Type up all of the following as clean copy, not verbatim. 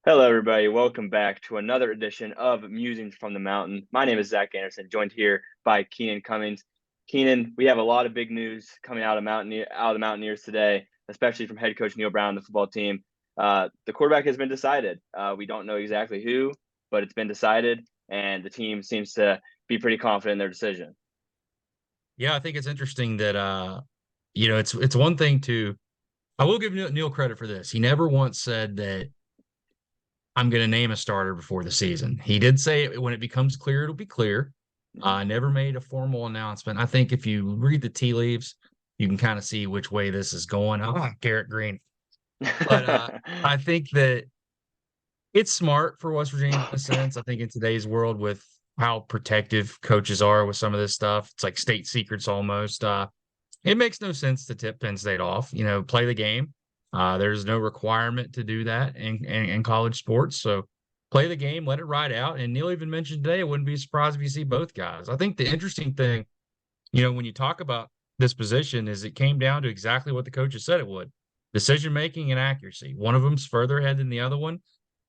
Hello, everybody. Welcome back to another edition of Musings from the Mountain. My name is Zach Anderson, joined here by Keenan Cummings. Keenan, we have a lot of big news coming out of the Mountaineers today, especially from head coach Neil Brown and the football team. The quarterback has been decided. We don't know exactly who, but it's been decided, and the team seems to be pretty confident in their decision. Yeah, I think it's interesting that it's one thing to I will give Neil credit for this. He never once said that I'm going to name a starter before the season. He did say when it becomes clear, it'll be clear. Never made a formal announcement. I think if you read the tea leaves, you can kind of see which way this is going. Oh, Garrett Green. But I think that it's smart for West Virginia in a sense. I think in today's world with how protective coaches are with some of this stuff, it's like state secrets almost. It makes no sense to tip Penn State off. Play the game. There's no requirement to do that in college sports. So play the game, let it ride out. And Neil even mentioned today, I wouldn't be surprised if you see both guys. I think the interesting thing, when you talk about this position, is it came down to exactly what the coaches said it would: decision making and accuracy. One of them's further ahead than the other one.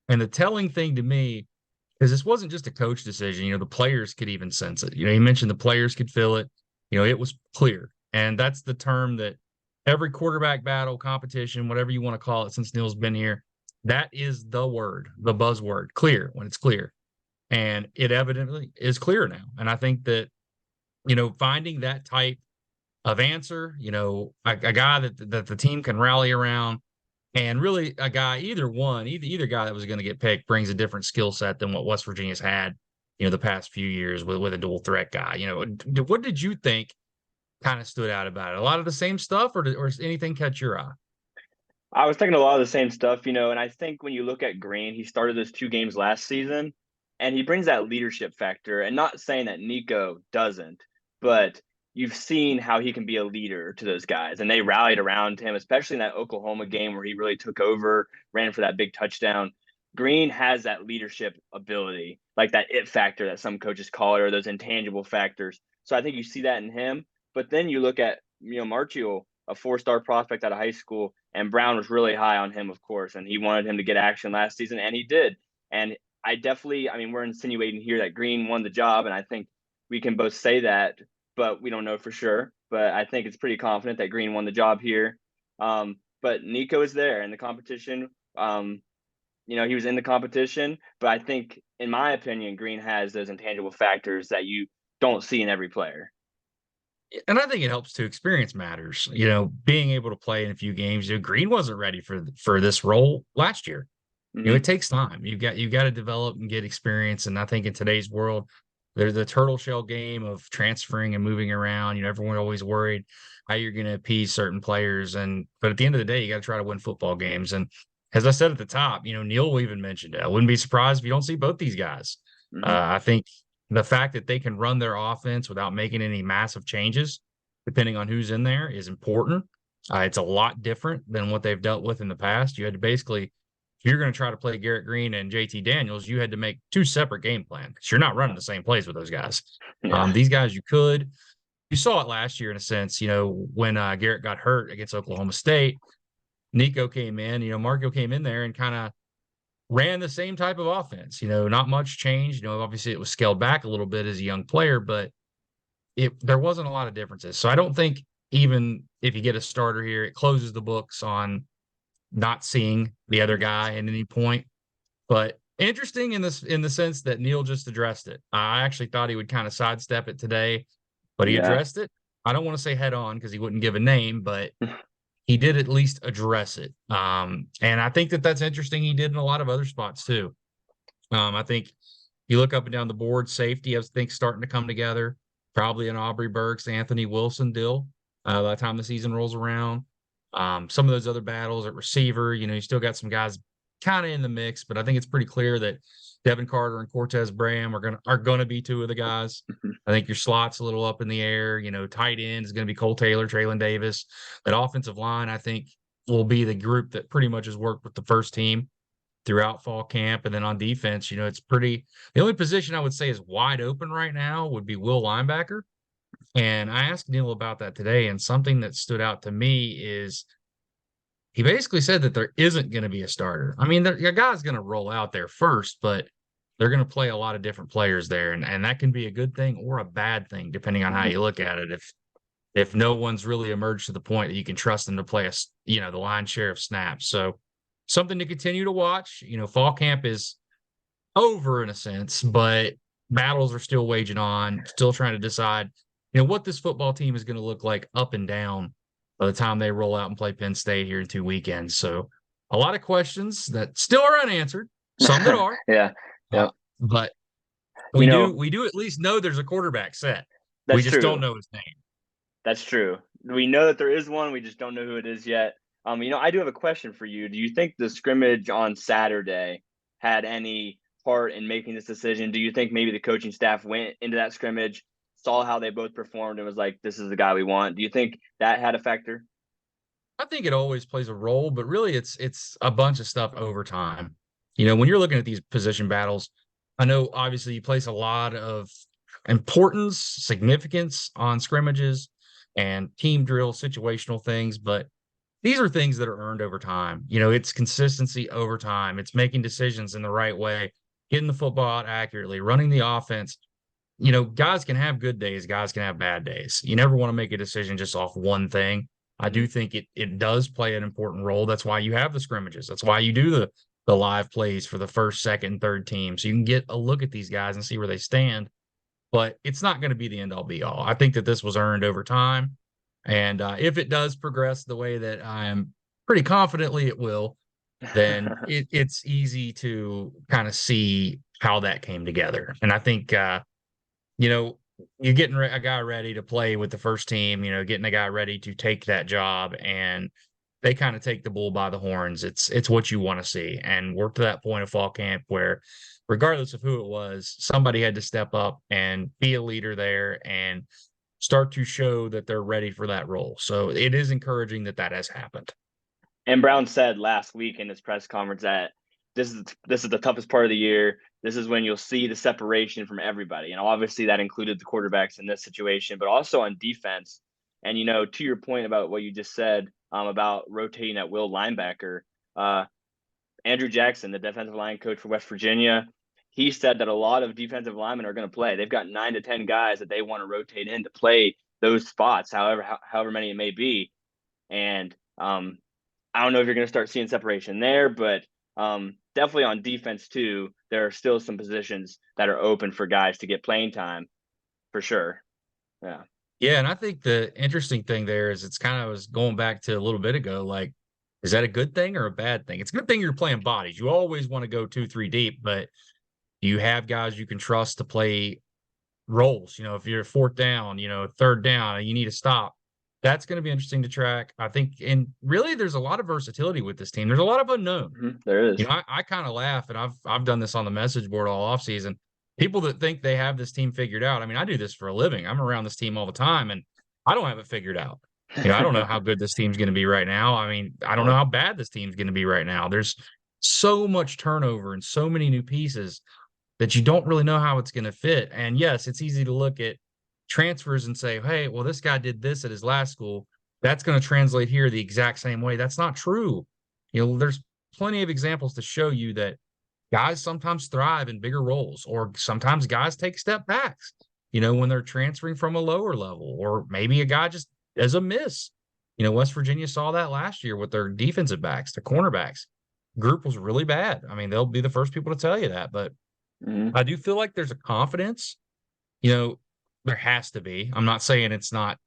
And the telling thing to me, because this wasn't just a coach decision, the players could even sense it. He mentioned the players could feel it. It was clear. And that's the term that every quarterback battle, competition, whatever you want to call it, since Neil's been here, that is the word, the buzzword, clear, when it's clear. And it evidently is clear now. And I think that, finding that type of answer, a guy that the team can rally around, and really a guy, either guy that was going to get picked brings a different skill set than what West Virginia's had, the past few years with a dual threat guy. What did you think kind of stood out about it? A lot of the same stuff, or anything catch your eye? I was thinking a lot of the same stuff, and I think when you look at Green, he started those two games last season, and he brings that leadership factor. And not saying that Nico doesn't, but you've seen how he can be a leader to those guys, and they rallied around him, especially in that Oklahoma game where he really took over, ran for that big touchdown. Green has that leadership ability, like that it factor that some coaches call it, or those intangible factors. So I think you see that in him. But then you look at Martial, a four-star prospect out of high school, and Brown was really high on him, of course, and he wanted him to get action last season, and he did. And I mean, we're insinuating here that Green won the job, and I think we can both say that, but we don't know for sure. But I think it's pretty confident that Green won the job here. But Nico is there in the competition. He was in the competition, but I think, in my opinion, Green has those intangible factors that you don't see in every player. And I think it helps to experience matters. Being able to play in a few games. Green wasn't ready for this role last year. It Mm-hmm. takes time. You got to develop and get experience. And I think in today's world, there's the turtle shell game of transferring and moving around. Everyone always worried how you're going to appease certain players. But at the end of the day, you got to try to win football games. And as I said at the top, Neil even mentioned it. I wouldn't be surprised if you don't see both these guys. Mm-hmm. I think the fact that they can run their offense without making any massive changes, depending on who's in there, is important. It's a lot different than what they've dealt with in the past. You had to basically, if you're going to try to play Garrett Green and JT Daniels, you had to make two separate game plans because you're not running the same plays with those guys. Yeah. These guys, you saw it last year in a sense, when Garrett got hurt against Oklahoma State. Nico came in, Marco came in there and kind of ran the same type of offense. Not much change. Obviously it was scaled back a little bit as a young player, but there wasn't a lot of differences. So I don't think, even if you get a starter here, it closes the books on not seeing the other guy at any point. But interesting in the sense that Neil just addressed it. I actually thought he would kind of sidestep it today, but he Yeah. addressed it. I don't want to say head on because he wouldn't give a name, but he did at least address it. And I think that that's interesting. He did in a lot of other spots too. I think you look up and down the board, safety, I think, starting to come together. Probably an Aubrey Burks, Anthony Wilson deal by the time the season rolls around. Some of those other battles at receiver, you still got some guys kind of in the mix, but I think it's pretty clear that Devin Carter and Cortez Bram are gonna be two of the guys. I think your slot's a little up in the air. Tight end is going to be Cole Taylor, Traylon Davis. That offensive line, I think, will be the group that pretty much has worked with the first team throughout fall camp. And then on defense, it's the only position I would say is wide open right now would be Will linebacker. And I asked Neil about that today, and something that stood out to me is he basically said that there isn't going to be a starter. I mean, a guy's going to roll out there first, but they're going to play a lot of different players there, and that can be a good thing or a bad thing depending on how you look at it. If no one's really emerged to the point that you can trust them to play the lion's share of snaps. So something to continue to watch. Fall camp is over in a sense, but battles are still waging on, still trying to decide, what this football team is going to look like up and down by the time they roll out and play Penn State here in 2 weekends. So a lot of questions that still are unanswered, some that are, Yeah. uh, Yeah. but You we do know, we do at least know there's a quarterback set. We that's just don't true. know his name. That's true. We know that there is one. We just don't know who it is yet. I do have a question for you. Do you think the scrimmage on Saturday had any part in making this decision? Do you think maybe the coaching staff went into that scrimmage, saw how they both performed, and was like, "This is the guy we want"? Do you think that had a factor? I think it always plays a role, but really it's a bunch of stuff over time. When you're looking at these position battles, I know obviously you place a lot of importance, significance on scrimmages and team drill, situational things, but these are things that are earned over time. It's consistency over time. It's making decisions in the right way, getting the football out accurately, running the offense. Guys can have good days, guys can have bad days. You never want to make a decision just off one thing. I Mm-hmm. do think it does play an important role. That's why you have the scrimmages. That's why you do the live plays for the first, second, and third team. So you can get a look at these guys and see where they stand. But it's not going to be the end all be all. I think that this was earned over time. And if it does progress the way that I'm pretty confidently it will, then it's easy to kind of see how that came together. And I think you know, you're getting a guy ready to play with the first team, getting a guy ready to take that job, and they kind of take the bull by the horns. It's what you want to see. And we're to that point of fall camp where regardless of who it was, somebody had to step up and be a leader there and start to show that they're ready for that role. So it is encouraging that that has happened. And Brown said last week in his press conference that this is the toughest part of the year. This is when you'll see the separation from everybody, and obviously that included the quarterbacks in this situation, but also on defense. And to your point about what you just said about rotating at will linebacker, uh, Andrew Jackson, the defensive line coach for West Virginia, he said that a lot of defensive linemen are going to play. They've got 9 to 10 guys that they want to rotate in to play those spots, however many it may be. And I don't know if you're going to start seeing separation there, but definitely on defense too, there are still some positions that are open for guys to get playing time for sure. Yeah. Yeah, and I think the interesting thing there is it's kind of was going back to a little bit ago, like, is that a good thing or a bad thing? It's a good thing you're playing bodies. You always want to go 2, 3 deep, but you have guys you can trust to play roles. If you're fourth down, third down, and you need to stop. That's going to be interesting to track. I think, and really there's a lot of versatility with this team. There's a lot of unknown. Mm-hmm. There is. I kind of laugh, and I've done this on the message board all offseason. People that think they have this team figured out. I mean, I do this for a living. I'm around this team all the time, and I don't have it figured out. I don't know how good this team's going to be right now. I mean, I don't know Yeah. how bad this team's going to be right now. There's so much turnover and so many new pieces that you don't really know how it's going to fit. And yes, it's easy to look at transfers and say, hey, well, this guy did this at his last school. That's going to translate here the exact same way. That's not true. There's plenty of examples to show you that guys sometimes thrive in bigger roles, or sometimes guys take step backs, when they're transferring from a lower level, or maybe a guy just does a miss. West Virginia saw that last year with their defensive backs, their cornerbacks. Group was really bad. I mean, they'll be the first people to tell you that, but Mm-hmm. I do feel like there's a confidence, you know, there has to be. I'm not saying it's not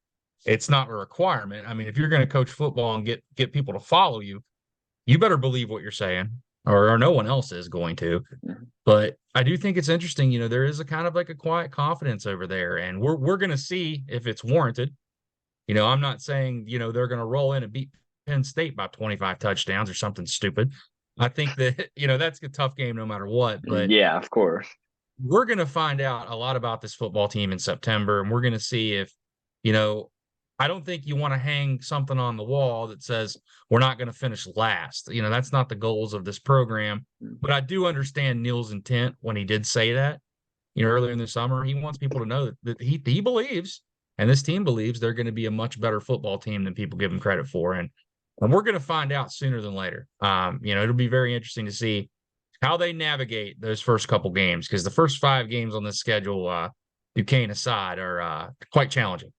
a requirement. I mean, if you're going to coach football and get people to follow you, you better believe what you're saying, or no one else is going to. But I do think it's interesting, there is a kind of like a quiet confidence over there, and we're going to see if it's warranted. I'm not saying, they're going to roll in and beat Penn State by 25 touchdowns or something stupid. I think that, that's a tough game no matter what, but Yeah, of course. we're going to find out a lot about this football team in September, and we're going to see if, you know, I don't think you want to hang something on the wall that says we're not going to finish last. That's not the goals of this program. But I do understand Neil's intent when he did say that, earlier in the summer. He wants people to know that he believes, and this team believes they're going to be a much better football team than people give them credit for. And And we're going to find out sooner than later. It'll be very interesting to see how they navigate those first couple games, because the first 5 games on this schedule, Duquesne aside, are quite challenging.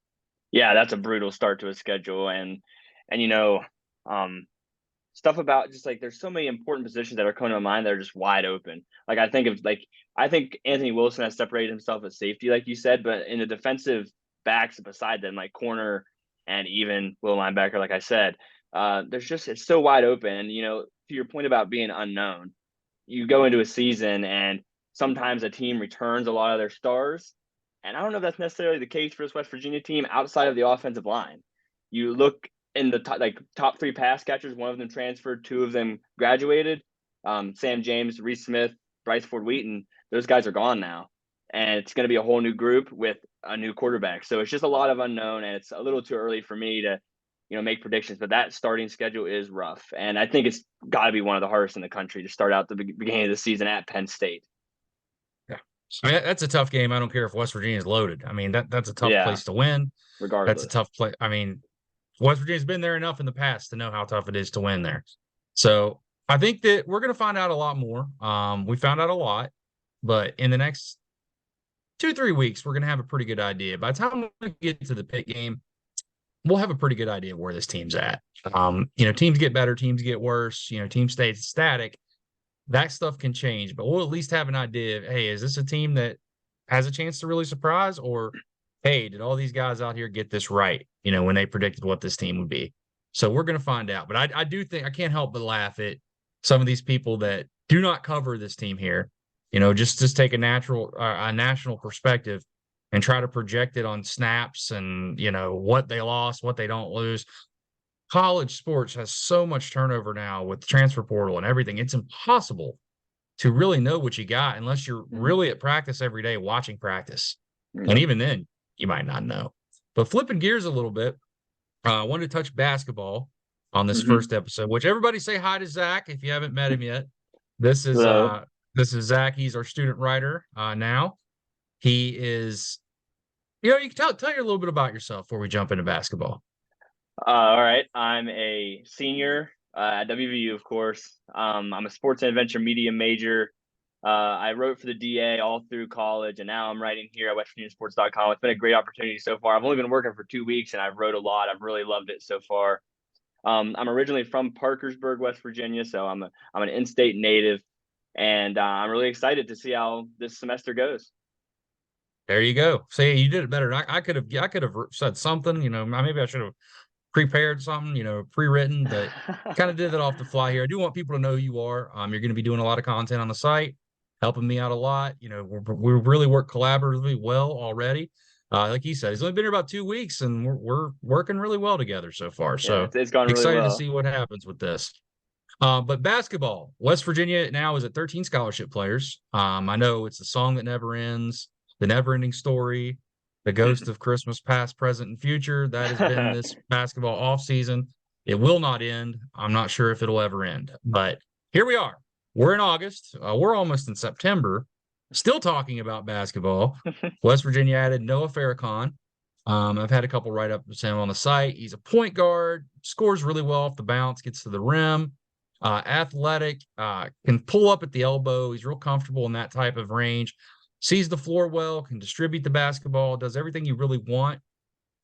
Yeah, that's a brutal start to a schedule, and um, stuff about just like there's so many important positions that are coming to mind that are just wide open. Like I think Anthony Wilson has separated himself as safety, like you said, but in the defensive backs beside them, like corner and even little linebacker, like I said, there's just it's so wide open. And to your point about being unknown, you go into a season and sometimes a team returns a lot of their stars. And I don't know if that's necessarily the case for this West Virginia team outside of the offensive line. You look in the top 3 pass catchers, one of them transferred, 2 of them graduated. Sam James, Reese Smith, Bryce Ford Wheaton, those guys are gone now. And it's going to be a whole new group with a new quarterback. So it's just a lot of unknown, and it's a little too early for me to make predictions, but that starting schedule is rough. And I think it's got to be one of the hardest in the country to start out the beginning of the season at Penn State. Yeah. I mean, that's a tough game. I don't care if West Virginia is loaded. I mean, that's a tough Yeah, place to win. That's a regardless. tough play. I mean, West Virginia's been there enough in the past to know how tough it is to win there. So I think that we're going to find out a lot more. We found out a lot, but in the next 2-3 weeks, we're going to have a pretty good idea. By the time we get to the Pitt game, we'll have a pretty good idea of where this team's at. Teams get better, teams get worse, team stays static. That stuff can change, but we'll at least have an idea of, hey, is this a team that has a chance to really surprise? Or, hey, did all these guys out here get this right, when they predicted what this team would be? So we're going to find out. But I do think I can't help but laugh at some of these people that do not cover this team here. Just take a national perspective and try to project it on snaps and, what they lost, what they don't lose. College sports has so much turnover now with the transfer portal and everything. It's impossible to really know what you got unless you're Mm-hmm. really at practice every day watching practice. And Yep. even then, you might not know. But flipping gears a little bit, I wanted to touch basketball on this Mm-hmm. first episode, which everybody say hi to Zach if you haven't met him yet. This is So, uh this is Zach. He's our student writer now. He is, you can tell you a little bit about yourself before we jump into basketball. all right. I'm a senior at WVU, of course. I'm a sports and adventure media major. I wrote for the DA all through college, and now I'm writing here at WVSports.com. It's been a great opportunity so far. I've only been working for 2 weeks, and I've wrote a lot. I've really loved it so far. I'm originally from Parkersburg, West Virginia, so I'm an in-state native, and I'm really excited to see how this semester goes. There you go. See, you did it better. I could have said something, maybe I should have prepared something, pre-written, but kind of did it off the fly here. I do want people to know who you are. You're going to be doing a lot of content on the site, helping me out a lot. We really work collaboratively well already. Like he said, he's only been here about 2 weeks, and we're working really well together so far. Yeah, So it's gone really excited to well. see what happens with this. But basketball, West Virginia now is at 13 scholarship players. I know it's the song that never ends, the never ending story, the ghost of Christmas past, present, and future. That has been this basketball offseason. It will not end. I'm not sure if it'll ever end, but here we are. We're in August. We're almost in September, still talking about basketball. West Virginia added Noah Farrakhan. I've had a couple write ups of him on the site. He's a point guard, scores really well off the bounce, gets to the rim, athletic, can pull up at the elbow. He's real comfortable in that type of range, sees the floor well, can distribute the basketball, does everything you really want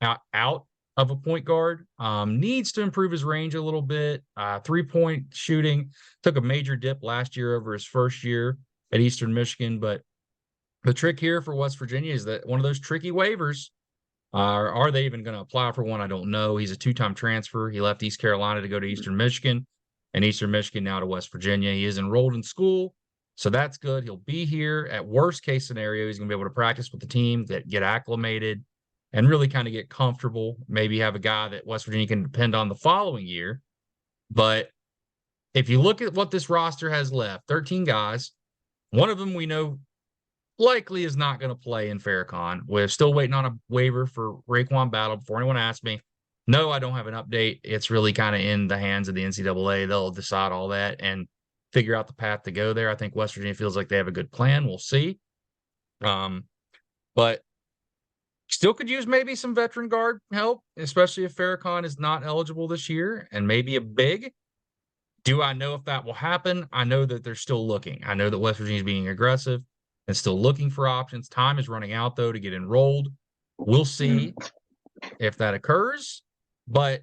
out of a point guard. Needs to improve his range a little bit. 3-point shooting took a major dip last year over his first year at Eastern Michigan. But the trick here for West Virginia is that one of those tricky waivers. Are they even going to apply for one? I don't know. He's a 2-time transfer. He left East Carolina to go to Eastern Michigan, and Eastern Michigan now to West Virginia. He is enrolled in school, so that's good. He'll be here. At worst case scenario, he's going to be able to practice with the team, get acclimated, and really kind of get comfortable. Maybe have a guy that West Virginia can depend on the following year. But if you look at what this roster has left, 13 guys, one of them we know likely is not going to play in Farrakhan. We're still waiting on a waiver for Raekwon Battle. Before anyone asks me, no, I don't have an update. It's really kind of in the hands of the NCAA. They'll decide all that and figure out the path to go there. I think West Virginia feels like they have a good plan. We'll see. But Still could use maybe some veteran guard help, especially if Farrakhan is not eligible this year, and maybe a big. Do I know if that will happen? I know that they're still looking. I know that West Virginia is being aggressive and still looking for options. Time is running out, though, to get enrolled. We'll see if that occurs. But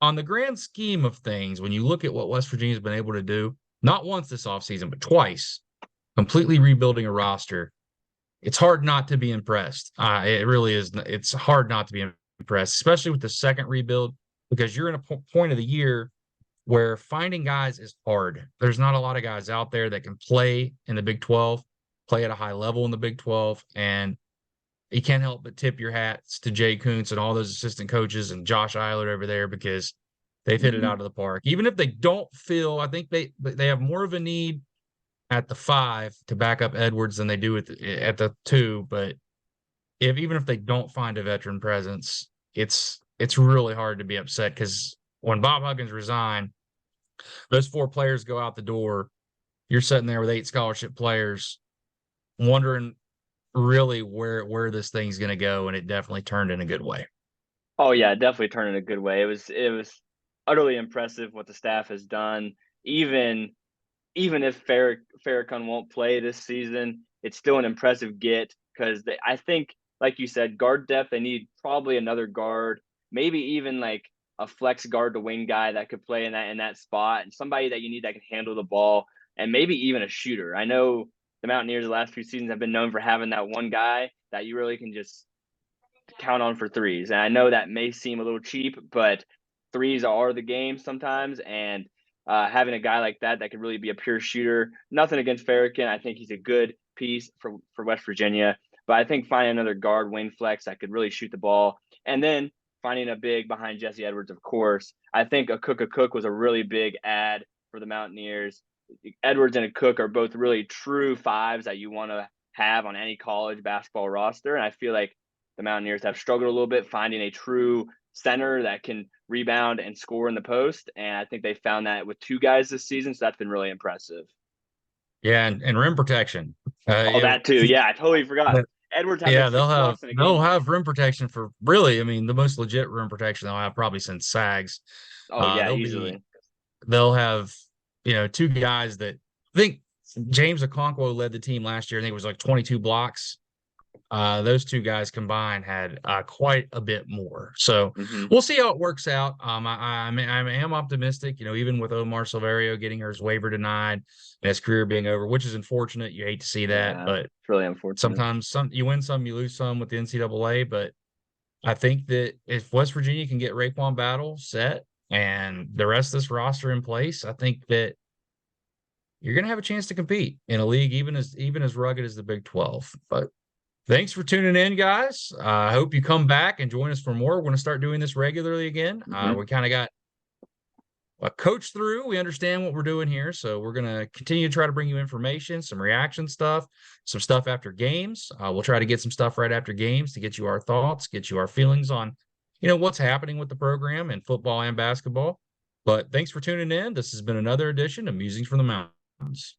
on the grand scheme of things, when you look at what West Virginia has been able to do, not once this offseason, but twice, completely rebuilding a roster, it's hard not to be impressed. It really is. It's hard not to be impressed, especially with the second rebuild, because you're in a point of the year where finding guys is hard. There's not a lot of guys out there that can play in the Big 12, play at a high level in the Big 12. And you can't help but tip your hats to Jay Kuntz and all those assistant coaches and Josh Eilert over there, because they've hit it out of the park. Even if they don't feel, I think they have more of a need at the 5 to back up Edwards than they do at the 2. But even if they don't find a veteran presence, it's really hard to be upset, because when Bob Huggins resigned, those 4 players go out the door. You're sitting there with 8 scholarship players, wondering really where this thing's going to go, and it definitely turned in a good way. Oh yeah, definitely turned in a good way. It was utterly impressive what the staff has done. Even if Farrakhan won't play this season, it's still an impressive get, because I think, like you said, guard depth. They need probably another guard, maybe even like a flex guard to wing guy that could play in that spot, and somebody that you need that can handle the ball, and maybe even a shooter. I know the Mountaineers the last few seasons have been known for having that one guy that you really can just count on for threes. And I know that may seem a little cheap, but threes are the game sometimes. And having a guy like that could really be a pure shooter. Nothing against Farrakhan. I think he's a good piece for West Virginia. But I think finding another guard wing flex that could really shoot the ball, and then finding a big behind Jesse Edwards, of course. I think a Cook was a really big add for the Mountaineers. Edwards and a Cook are both really true 5s that you want to have on any college basketball roster. And I feel like the Mountaineers have struggled a little bit finding a true center that can rebound and score in the post. And I think they found that with 2 guys this season. So that's been really impressive. Yeah, and rim protection. Oh, that too. Yeah, I totally forgot. Edwards had like Yeah, 6 blocks in a they'll game. have rim protection for really, I mean, the most legit rim protection they'll have probably since Sags. Oh yeah, They'll be easily. they'll have 2 guys that I think James Okonkwo led the team last year. I think it was like 22 blocks. Those 2 guys combined had quite a bit more. So we'll see how it works out. I am optimistic. Even with Omar Silverio getting his waiver denied and his career being over, which is unfortunate. You hate to see that, Yeah, but it's really unfortunate. sometimes you win some, you lose some with the NCAA. But I think that if West Virginia can get Raekwon Battle set and the rest of this roster in place, I think that you're going to have a chance to compete in a league even as rugged as the Big 12. But thanks for tuning in, guys. I hope you come back and join us for more. We're going to start doing this regularly again. We kind of got a coach through. We understand what we're doing here. So we're going to continue to try to bring you information, some reaction stuff, some stuff after games. We'll try to get some stuff right after games to get you our thoughts, get you our feelings on, what's happening with the program in football and basketball. But thanks for tuning in. This has been another edition of Musings from the Mountains.